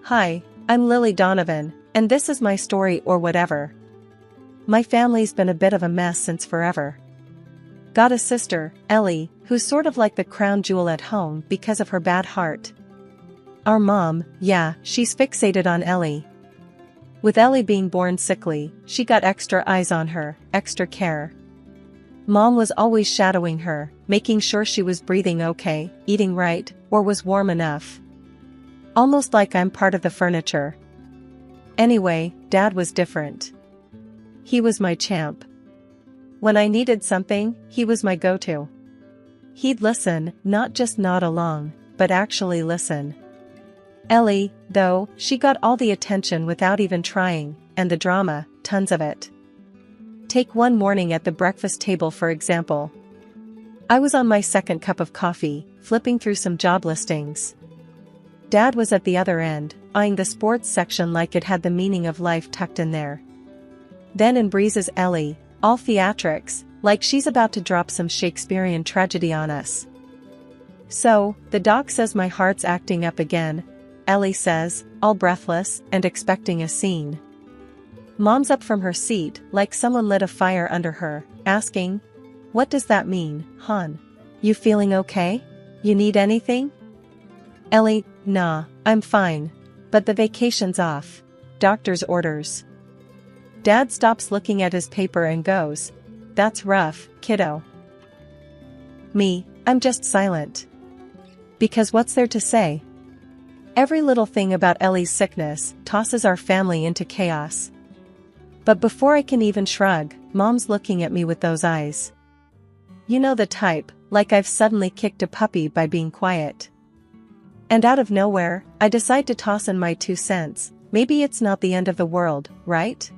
Hi, I'm Lily Donovan, and this is my story or whatever. My family's been a bit of a mess since forever. Got a sister, Ellie, who's sort of like the crown jewel at home because of her bad heart. Our mom, yeah, she's fixated on Ellie. With Ellie being born sickly, she got extra eyes on her, extra care. Mom was always shadowing her, making sure she was breathing okay, eating right, or was warm enough. Almost like I'm part of the furniture. Anyway, Dad was different. He was my champ. When I needed something, he was my go-to. He'd listen, not just nod along, but actually listen. Ellie, though, she got all the attention without even trying, and the drama, tons of it. Take one morning at the breakfast table for example. I was on my second cup of coffee, flipping through some job listings. Dad was at the other end, eyeing the sports section like it had the meaning of life tucked in there. Then in breezes Ellie, all theatrics, like she's about to drop some Shakespearean tragedy on us. So, the doc says my heart's acting up again, Ellie says, all breathless and expecting a scene. Mom's up from her seat, like someone lit a fire under her, asking, "What does that mean, hon? You feeling okay? You need anything?" Ellie, "Nah, I'm fine. But the vacation's off. Doctor's orders." Dad stops looking at his paper and goes, "That's rough, kiddo." Me, I'm just silent. Because what's there to say? Every little thing about Ellie's sickness tosses our family into chaos. But before I can even shrug, Mom's looking at me with those eyes. You know the type, like I've suddenly kicked a puppy by being quiet. And out of nowhere, I decide to toss in my 2 cents, maybe it's not the end of the world, right?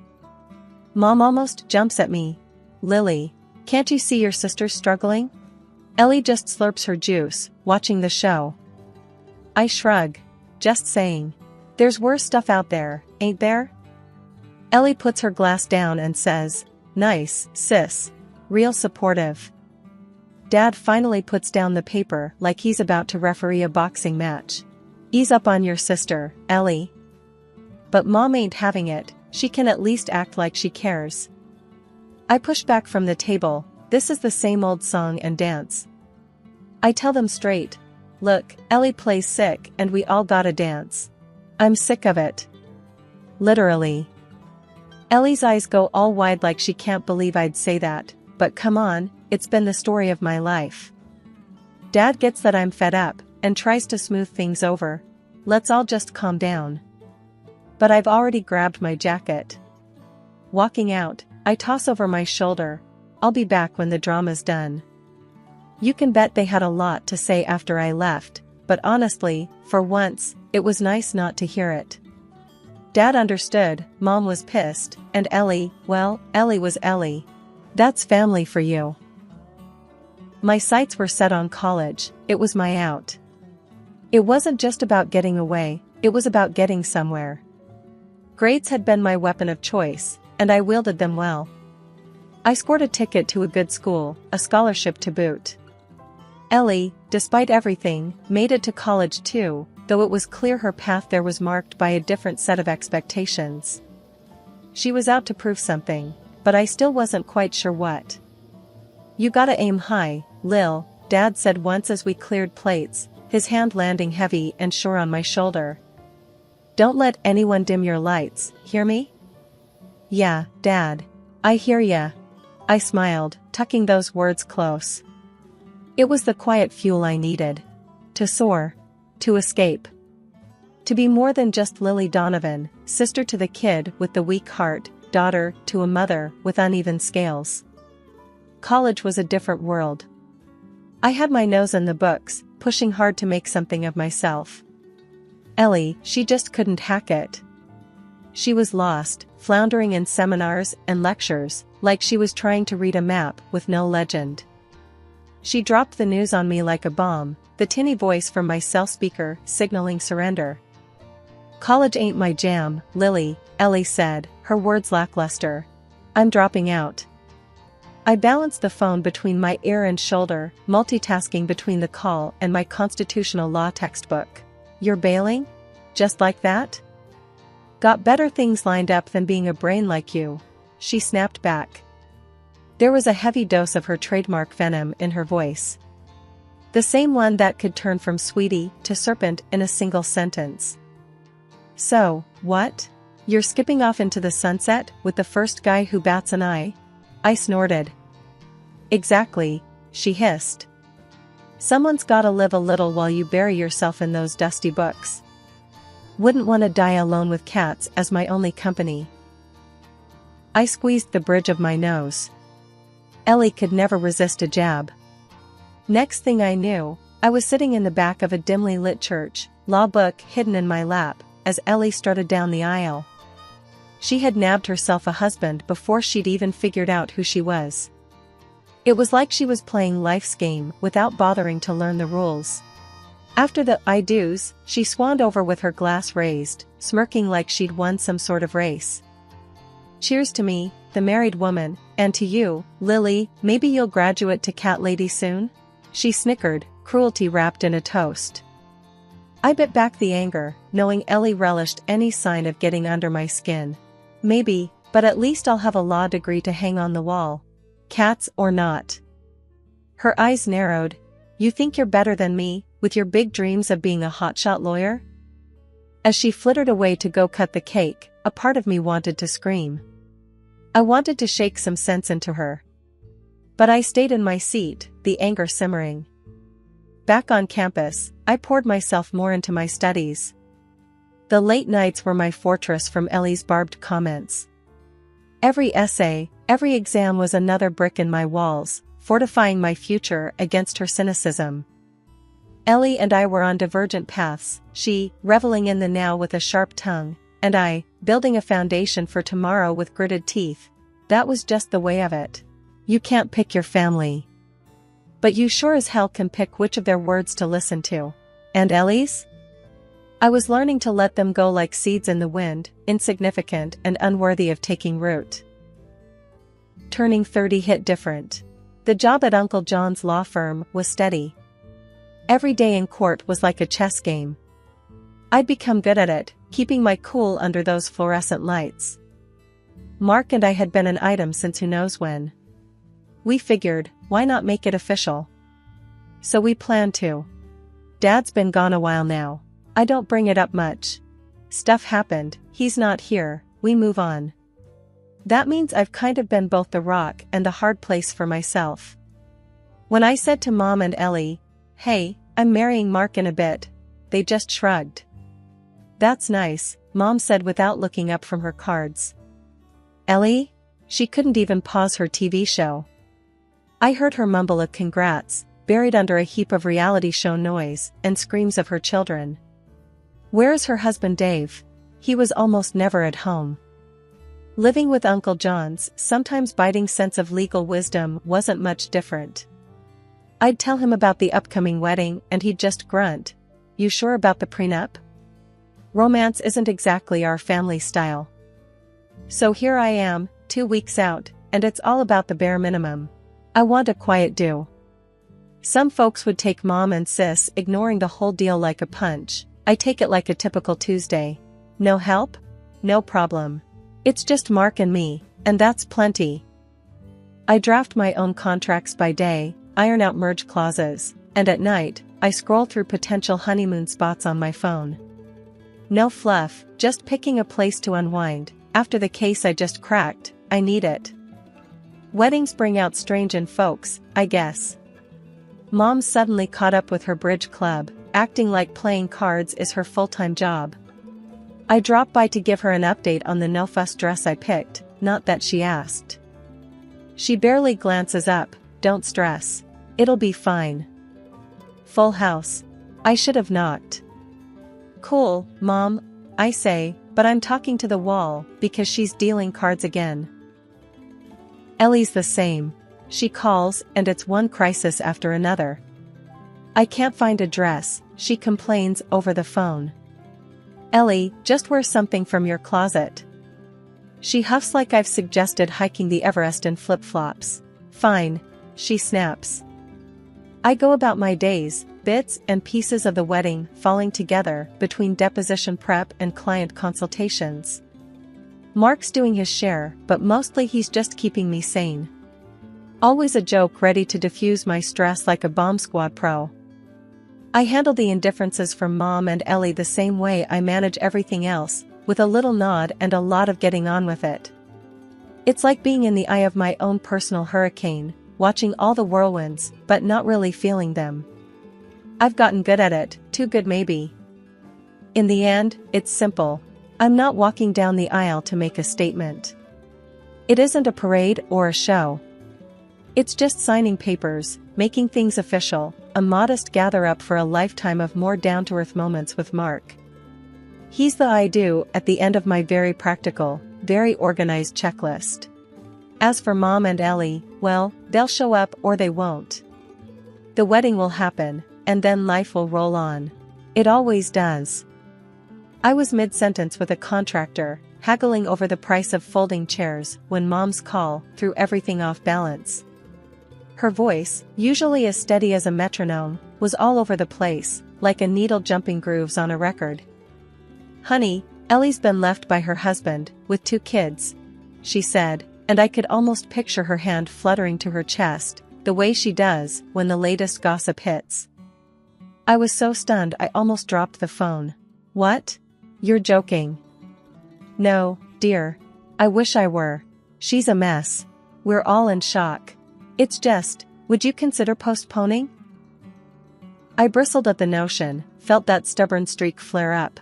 Mom almost jumps at me. "Lily, can't you see your sister's struggling?" Ellie just slurps her juice, watching the show. I shrug. Just saying. There's worse stuff out there, ain't there? Ellie puts her glass down and says, "Nice, sis. Real supportive." Dad finally puts down the paper like he's about to referee a boxing match. "Ease up on your sister, Ellie." But Mom ain't having it, she can at least act like she cares. I push back from the table, this is the same old song and dance. I tell them straight, "Look, Ellie plays sick and we all gotta dance. I'm sick of it." Literally. Ellie's eyes go all wide like she can't believe I'd say that, but come on, it's been the story of my life. Dad gets that I'm fed up, and tries to smooth things over. Let's all just calm down. But I've already grabbed my jacket. Walking out, I toss over my shoulder, "I'll be back when the drama's done." You can bet they had a lot to say after I left, but honestly, for once, it was nice not to hear it. Dad understood, Mom was pissed, and Ellie, well, Ellie was Ellie. That's family for you. My sights were set on college, it was my out. It wasn't just about getting away, it was about getting somewhere. Grades had been my weapon of choice, and I wielded them well. I scored a ticket to a good school, a scholarship to boot. Ellie, despite everything, made it to college too, though it was clear her path there was marked by a different set of expectations. She was out to prove something, but I still wasn't quite sure what. "You gotta aim high, Lil," Dad said once as we cleared plates, his hand landing heavy and sure on my shoulder. "Don't let anyone dim your lights, hear me?" "Yeah, Dad. I hear ya." I smiled, tucking those words close. It was the quiet fuel I needed. To soar. To escape. To be more than just Lily Donovan, sister to the kid with the weak heart, daughter to a mother with uneven scales. College was a different world. I had my nose in the books, pushing hard to make something of myself. Ellie, she just couldn't hack it. She was lost, floundering in seminars and lectures, like she was trying to read a map with no legend. She dropped the news on me like a bomb, the tinny voice from my cell speaker signaling surrender. "College ain't my jam, Lily," Ellie said, her words lackluster. "I'm dropping out." I balanced the phone between my ear and shoulder, multitasking between the call and my constitutional law textbook. "You're bailing?" Just like that? Got better things lined up than being a brain like you, she snapped back. There was a heavy dose of her trademark venom in her voice. The same one that could turn from sweetie to serpent in a single sentence. So, what? You're skipping off into the sunset with the first guy who bats an eye? I snorted. Exactly, she hissed. Someone's gotta live a little while you bury yourself in those dusty books. Wouldn't want to die alone with cats as my only company. I squeezed the bridge of my nose. Ellie could never resist a jab. Next thing I knew, I was sitting in the back of a dimly lit church, law book hidden in my lap, as Ellie strutted down the aisle. She had nabbed herself a husband before she'd even figured out who she was. It was like she was playing life's game without bothering to learn the rules. After the I do's, she swanned over with her glass raised, smirking like she'd won some sort of race. Cheers to me, the married woman, and to you, Lily, maybe you'll graduate to cat lady soon? She snickered, cruelty wrapped in a toast. I bit back the anger, knowing Ellie relished any sign of getting under my skin. Maybe, but at least I'll have a law degree to hang on the wall. Cats or not. Her eyes narrowed. You think you're better than me, with your big dreams of being a hotshot lawyer? As she flittered away to go cut the cake, a part of me wanted to scream. I wanted to shake some sense into her. But I stayed in my seat, the anger simmering. Back on campus, I poured myself more into my studies. The late nights were my fortress from Ellie's barbed comments. Every essay, every exam was another brick in my walls, fortifying my future against her cynicism. Ellie and I were on divergent paths, she, reveling in the now with a sharp tongue, and I, building a foundation for tomorrow with gritted teeth. That was just the way of it. You can't pick your family. But you sure as hell can pick which of their words to listen to. And Ellie's? I was learning to let them go like seeds in the wind, insignificant and unworthy of taking root. Turning 30 hit different. The job at Uncle John's law firm was steady. Every day in court was like a chess game. I'd become good at it, keeping my cool under those fluorescent lights. Mark and I had been an item since who knows when. We figured, why not make it official? So we planned to. Dad's been gone a while now. I don't bring it up much. Stuff happened, he's not here, we move on. That means I've kind of been both the rock and the hard place for myself. When I said to Mom and Ellie, hey, I'm marrying Mark in a bit, they just shrugged. That's nice, Mom said without looking up from her cards. Ellie? She couldn't even pause her TV show. I heard her mumble a congrats, buried under a heap of reality show noise and screams of her children. Where is her husband Dave? He was almost never at home. Living with Uncle John's sometimes biting sense of legal wisdom wasn't much different. I'd tell him about the upcoming wedding and he'd just grunt, you sure about the prenup? Romance isn't exactly our family style. So here I am, 2 weeks out, and it's all about the bare minimum. I want a quiet do. Some folks would take Mom and Sis ignoring the whole deal like a punch. I take it like a typical Tuesday. No help? No problem. It's just Mark and me, and that's plenty. I draft my own contracts by day, iron out merge clauses, and at night, I scroll through potential honeymoon spots on my phone. No fluff, just picking a place to unwind. After the case I just cracked, I need it. Weddings bring out strange in folks, I guess. Mom suddenly caught up with her bridge club, acting like playing cards is her full-time job. I dropped by to give her an update on the no-fuss dress I picked, not that she asked. She barely glances up, don't stress. It'll be fine. Full house. I should have knocked. Cool, Mom, I say, but I'm talking to the wall because she's dealing cards again. Ellie's the same. She calls and it's one crisis after another. I can't find a dress, she complains over the phone. Ellie, just wear something from your closet. She huffs like I've suggested hiking the Everest in flip-flops. Fine, she snaps. I go about my days, bits and pieces of the wedding falling together between deposition prep and client consultations. Mark's doing his share, but mostly he's just keeping me sane. Always a joke ready to diffuse my stress like a bomb squad pro. I handle the indifferences from Mom and Ellie the same way I manage everything else, with a little nod and a lot of getting on with it. It's like being in the eye of my own personal hurricane, watching all the whirlwinds, but not really feeling them. I've gotten good at it, too good maybe. In the end, it's simple. I'm not walking down the aisle to make a statement. It isn't a parade or a show. It's just signing papers, making things official, a modest gather-up for a lifetime of more down-to-earth moments with Mark. He's the I do at the end of my very practical, very organized checklist. As for Mom and Ellie, well, they'll show up or they won't. The wedding will happen, and then life will roll on. It always does. I was mid-sentence with a contractor, haggling over the price of folding chairs, when Mom's call threw everything off balance. Her voice, usually as steady as a metronome, was all over the place, like a needle jumping grooves on a record. "Honey, Ellie's been left by her husband, with 2 kids," she said, and I could almost picture her hand fluttering to her chest, the way she does when the latest gossip hits. I was so stunned I almost dropped the phone. "What? You're joking." "No, dear. I wish I were. She's a mess. We're all in shock. It's just, would you consider postponing?" I bristled at the notion, felt that stubborn streak flare up.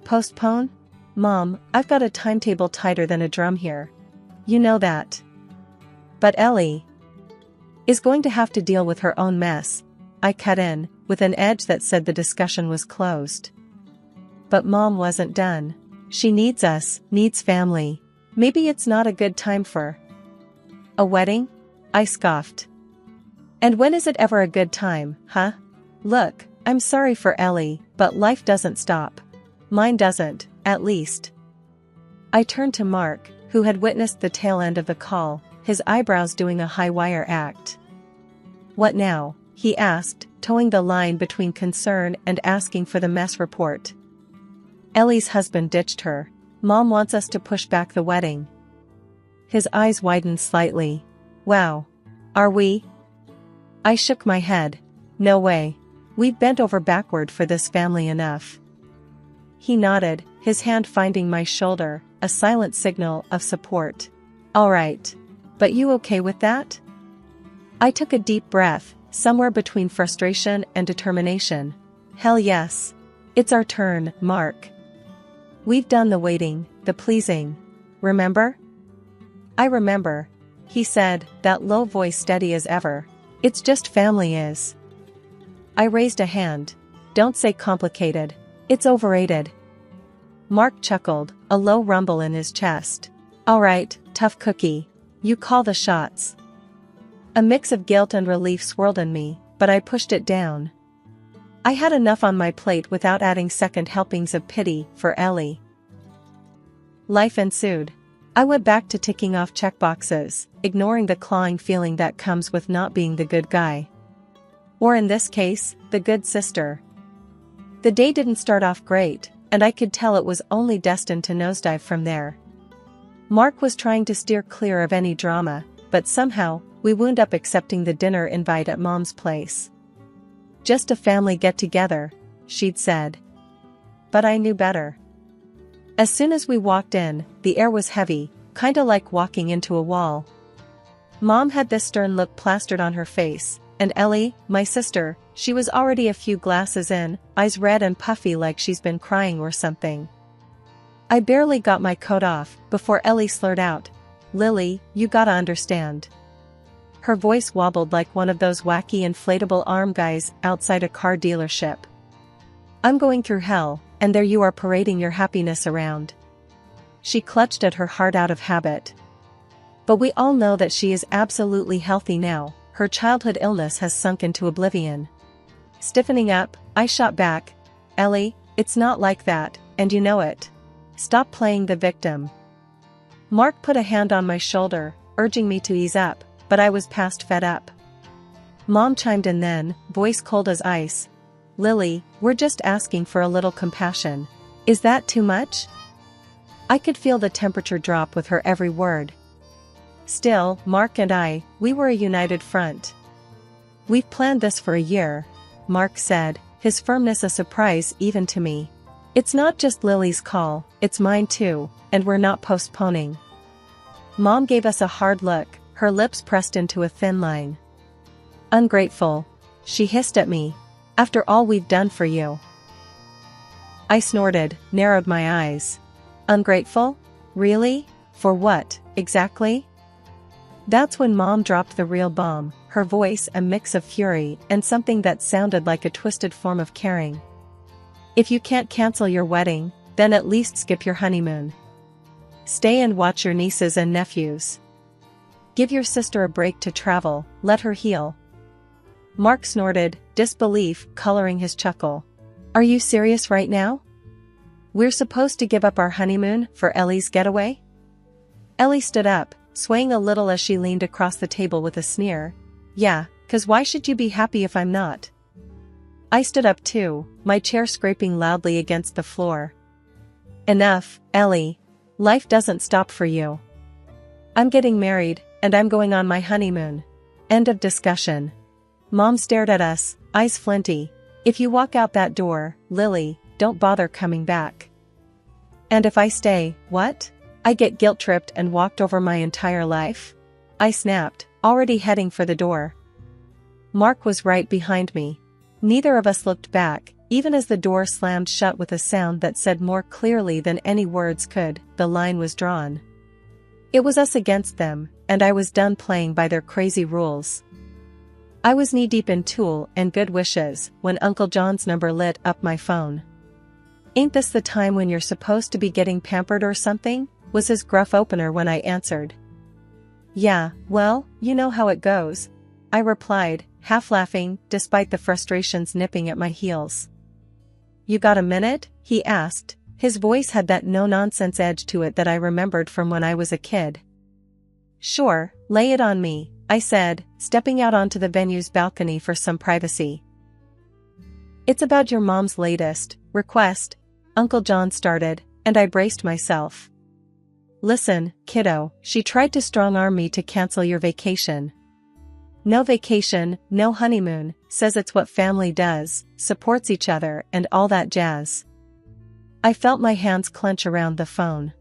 "Postpone? Mom, I've got a timetable tighter than a drum here. You know that." "But Ellie is going to have to deal with her own mess," I cut in, with an edge that said the discussion was closed. But Mom wasn't done. "She needs us, needs family. Maybe it's not a good time for a wedding?" I scoffed. "And when is it ever a good time, huh? Look, I'm sorry for Ellie, but life doesn't stop. Mine doesn't, at least." I turned to Mark, who had witnessed the tail end of the call, his eyebrows doing a high-wire act. "What now?" he asked, towing the line between concern and asking for the mess report. "Ellie's husband ditched her. Mom wants us to push back the wedding." His eyes widened slightly. "Wow. Are we?" I shook my head. "No way. We've bent over backward for this family enough." He nodded, his hand finding my shoulder, a silent signal of support. "All right. But you okay with that?" I took a deep breath, somewhere between frustration and determination. "Hell yes. It's our turn, Mark. We've done the waiting, the pleasing. Remember?" "I remember," he said, that low voice steady as ever. "It's just family is." I raised a hand. "Don't say complicated. It's overrated." Mark chuckled, a low rumble in his chest. "All right, tough cookie. You call the shots." A mix of guilt and relief swirled in me, but I pushed it down. I had enough on my plate without adding second helpings of pity for Ellie. Life ensued. I went back to ticking off checkboxes, ignoring the clawing feeling that comes with not being the good guy. Or in this case, the good sister. The day didn't start off great, and I could tell it was only destined to nosedive from there. Mark was trying to steer clear of any drama, but somehow, we wound up accepting the dinner invite at Mom's place. "Just a family get-together," she'd said. But I knew better. As soon as we walked in, the air was heavy, kinda like walking into a wall. Mom had this stern look plastered on her face, and Ellie, my sister, she was already a few glasses in, eyes red and puffy like she's been crying or something. I barely got my coat off, before Ellie slurred out, "Lily, you gotta understand." Her voice wobbled like one of those wacky inflatable arm guys outside a car dealership. "I'm going through hell, and there you are parading your happiness around." She clutched at her heart out of habit. "But we all know that she is absolutely healthy now, her childhood illness has sunk into oblivion." Stiffening up, I shot back, "Ellie, it's not like that, and you know it. Stop playing the victim." Mark put a hand on my shoulder, urging me to ease up, but I was past fed up. Mom chimed in then, voice cold as ice. Lily, we're just asking for a little compassion. Is that too much? I could feel the temperature drop with her every word. Still, Mark and I, we were a united front. We've planned this for a year, Mark said, his firmness a surprise even to me. It's not just Lily's call, it's mine too, and we're not postponing. Mom gave us a hard look, her lips pressed into a thin line. Ungrateful, she hissed at me. After all we've done for you. I snorted, narrowed my eyes. Ungrateful? Really? For what, exactly? That's when Mom dropped the real bomb, her voice a mix of fury and something that sounded like a twisted form of caring. If you can't cancel your wedding, then at least skip your honeymoon. Stay and watch your nieces and nephews. Give your sister a break to travel, let her heal. Mark snorted, disbelief coloring his chuckle. Are you serious right now? We're supposed to give up our honeymoon for Ellie's getaway? Ellie stood up, swaying a little as she leaned across the table with a sneer. Yeah, 'cause why should you be happy if I'm not? I stood up too, my chair scraping loudly against the floor. Enough, Ellie. Life doesn't stop for you. I'm getting married, and I'm going on my honeymoon. End of discussion. Mom stared at us, eyes flinty. If you walk out that door, Lily, don't bother coming back. And if I stay, what? I get guilt-tripped and walked over my entire life? I snapped, already heading for the door. Mark was right behind me. Neither of us looked back, even as the door slammed shut with a sound that said more clearly than any words could, the line was drawn. It was us against them, and I was done playing by their crazy rules. I was knee-deep in Tool and Good Wishes when Uncle John's number lit up my phone. Ain't this the time when you're supposed to be getting pampered or something? Was his gruff opener when I answered. Yeah, well, you know how it goes, I replied, half laughing, despite the frustrations nipping at my heels. You got a minute? He asked. His voice had that no-nonsense edge to it that I remembered from when I was a kid. Sure, lay it on me, I said, stepping out onto the venue's balcony for some privacy. It's about your mom's latest request, Uncle John started, and I braced myself. Listen, kiddo, she tried to strong-arm me to cancel your vacation. No vacation, no honeymoon, says it's what family does, supports each other and all that jazz. I felt my hands clench around the phone.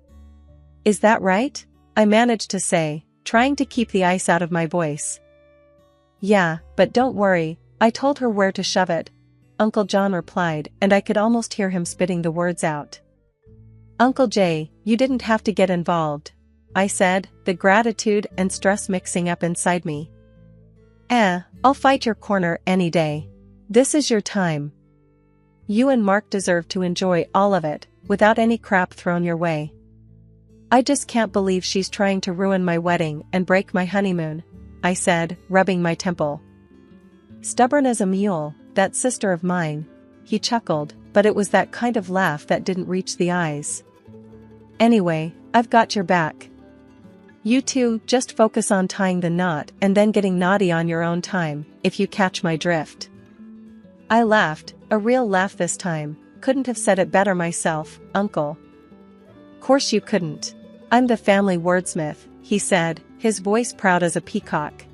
Is that right? I managed to say, trying to keep the ice out of my voice. Yeah, but don't worry, I told her where to shove it, Uncle John replied, and I could almost hear him spitting the words out. Uncle Jay, you didn't have to get involved, I said, the gratitude and stress mixing up inside me. I'll fight your corner any day. This is your time. You and Mark deserve to enjoy all of it, without any crap thrown your way. I just can't believe she's trying to ruin my wedding and break my honeymoon, I said, rubbing my temple. Stubborn as a mule, that sister of mine, he chuckled, but it was that kind of laugh that didn't reach the eyes. Anyway, I've got your back. You two just focus on tying the knot and then getting naughty on your own time, if you catch my drift. I laughed, a real laugh this time. Couldn't have said it better myself, Uncle. Course you couldn't. I'm the family wordsmith, he said, his voice proud as a peacock.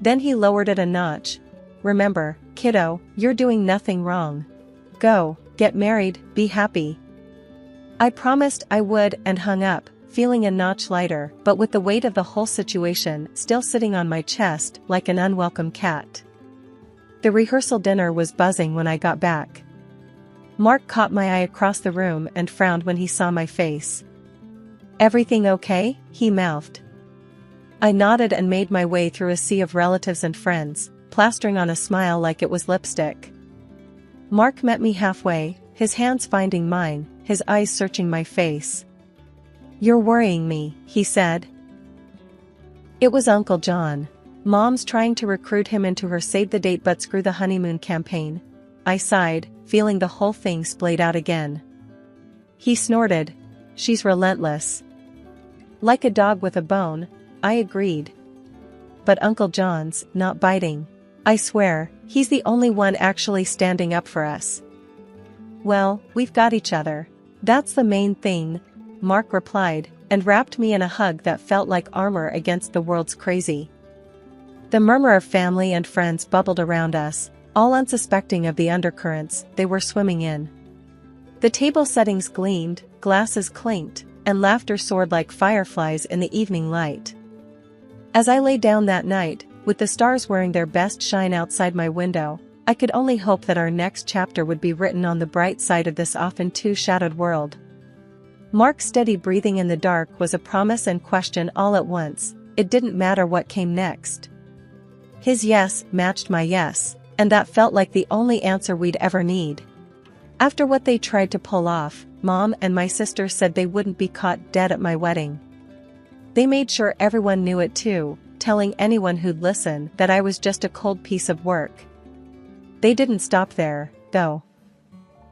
Then he lowered it a notch. Remember, kiddo, you're doing nothing wrong. Go, get married, be happy. I promised I would and hung up, feeling a notch lighter, but with the weight of the whole situation still sitting on my chest like an unwelcome cat. The rehearsal dinner was buzzing when I got back. Mark caught my eye across the room and frowned when he saw my face. Everything okay? He mouthed. I nodded and made my way through a sea of relatives and friends, plastering on a smile like it was lipstick. Mark met me halfway, his hands finding mine, his eyes searching my face. You're worrying me, he said. It was Uncle John. Mom's trying to recruit him into her save the date but screw the honeymoon campaign. I sighed, feeling the whole thing splayed out again. He snorted. She's relentless. Like a dog with a bone, I agreed. But Uncle John's not biting. I swear, he's the only one actually standing up for us. Well, we've got each other. That's the main thing, Mark replied, and wrapped me in a hug that felt like armor against the world's crazy. The murmur of family and friends bubbled around us, all unsuspecting of the undercurrents they were swimming in. The table settings gleamed, glasses clinked, and laughter soared like fireflies in the evening light. As I lay down that night, with the stars wearing their best shine outside my window, I could only hope that our next chapter would be written on the bright side of this often too shadowed world. Mark's steady breathing in the dark was a promise and question all at once. It didn't matter what came next. His yes matched my yes, and that felt like the only answer we'd ever need. After what they tried to pull off, Mom and my sister said they wouldn't be caught dead at my wedding. They made sure everyone knew it too, telling anyone who'd listen that I was just a cold piece of work. They didn't stop there, though.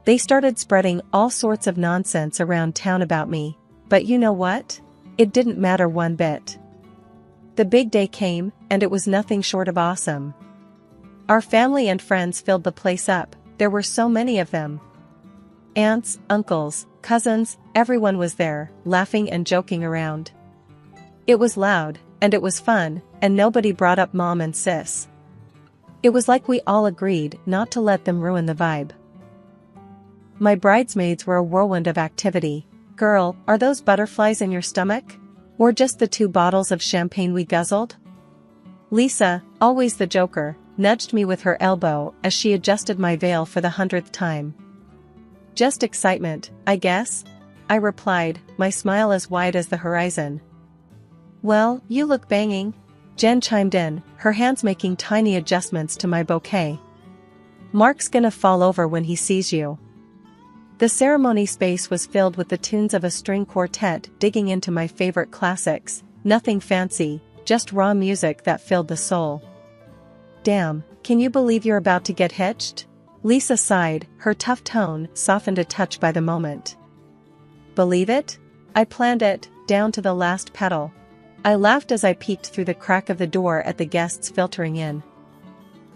They started spreading all sorts of nonsense around town about me, but you know what? It didn't matter one bit. The big day came, and it was nothing short of awesome. Our family and friends filled the place up. There were so many of them. Aunts, uncles, cousins, everyone was there, laughing and joking around. It was loud, and it was fun, and nobody brought up Mom and Sis. It was like we all agreed not to let them ruin the vibe. My bridesmaids were a whirlwind of activity. Girl, are those butterflies in your stomach? Or just the 2 bottles of champagne we guzzled? Lisa, always the joker, nudged me with her elbow as she adjusted my veil for the 100th time. Just excitement, I guess, I replied, my smile as wide as the horizon. Well, you look banging, Jen chimed in, her hands making tiny adjustments to my bouquet. Mark's gonna fall over when he sees you. The ceremony space was filled with the tunes of a string quartet digging into my favorite classics, nothing fancy, just raw music that filled the soul. Damn, can you believe you're about to get hitched? Lisa sighed, her tough tone softened a touch by the moment. Believe it? I planned it, down to the last petal. I laughed as I peeked through the crack of the door at the guests filtering in.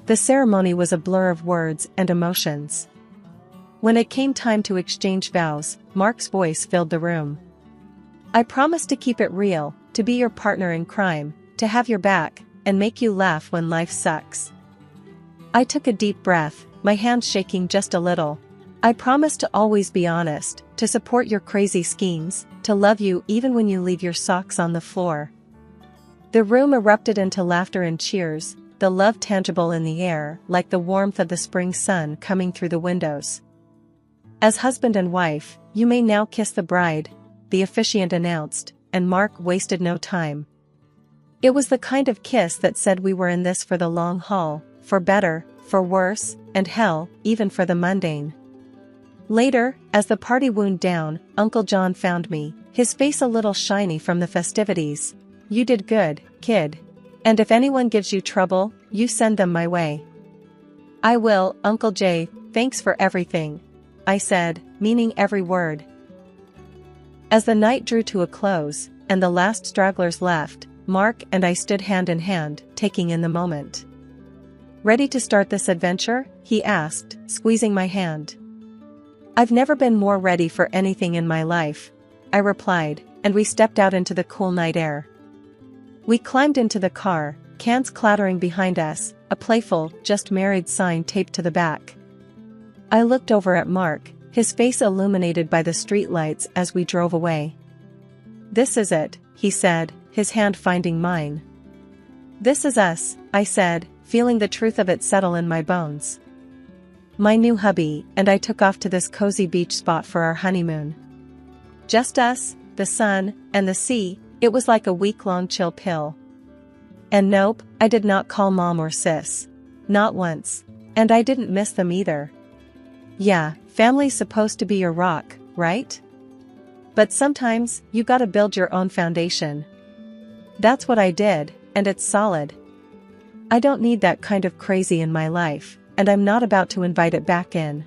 The ceremony was a blur of words and emotions. When it came time to exchange vows, Mark's voice filled the room. I promise to keep it real, to be your partner in crime, to have your back, and make you laugh when life sucks. I took a deep breath, my hands shaking just a little. I promise to always be honest, to support your crazy schemes, to love you even when you leave your socks on the floor. The room erupted into laughter and cheers, the love tangible in the air like the warmth of the spring sun coming through the windows. As husband and wife, you may now kiss the bride, the officiant announced, and Mark wasted no time. It was the kind of kiss that said we were in this for the long haul, for better, for worse, and hell, even for the mundane. Later, as the party wound down, Uncle John found me, his face a little shiny from the festivities. You did good, kid. And if anyone gives you trouble, you send them my way. I will, Uncle Jay, thanks for everything, I said, meaning every word. As the night drew to a close, and the last stragglers left, Mark and I stood hand in hand, taking in the moment. Ready to start this adventure? He asked, squeezing my hand. I've never been more ready for anything in my life, I replied, and we stepped out into the cool night air. We climbed into the car, cans clattering behind us, a playful, just married sign taped to the back. I looked over at Mark, his face illuminated by the streetlights as we drove away. This is it, he said, his hand finding mine. This is us, I said, feeling the truth of it settle in my bones. My new hubby and I took off to this cozy beach spot for our honeymoon. Just us, the sun, and the sea. It was like a week-long chill pill. And nope, I did not call Mom or Sis. Not once. And I didn't miss them either. Yeah, family's supposed to be your rock, right? But sometimes, you gotta build your own foundation. That's what I did, and it's solid. I don't need that kind of crazy in my life, and I'm not about to invite it back in.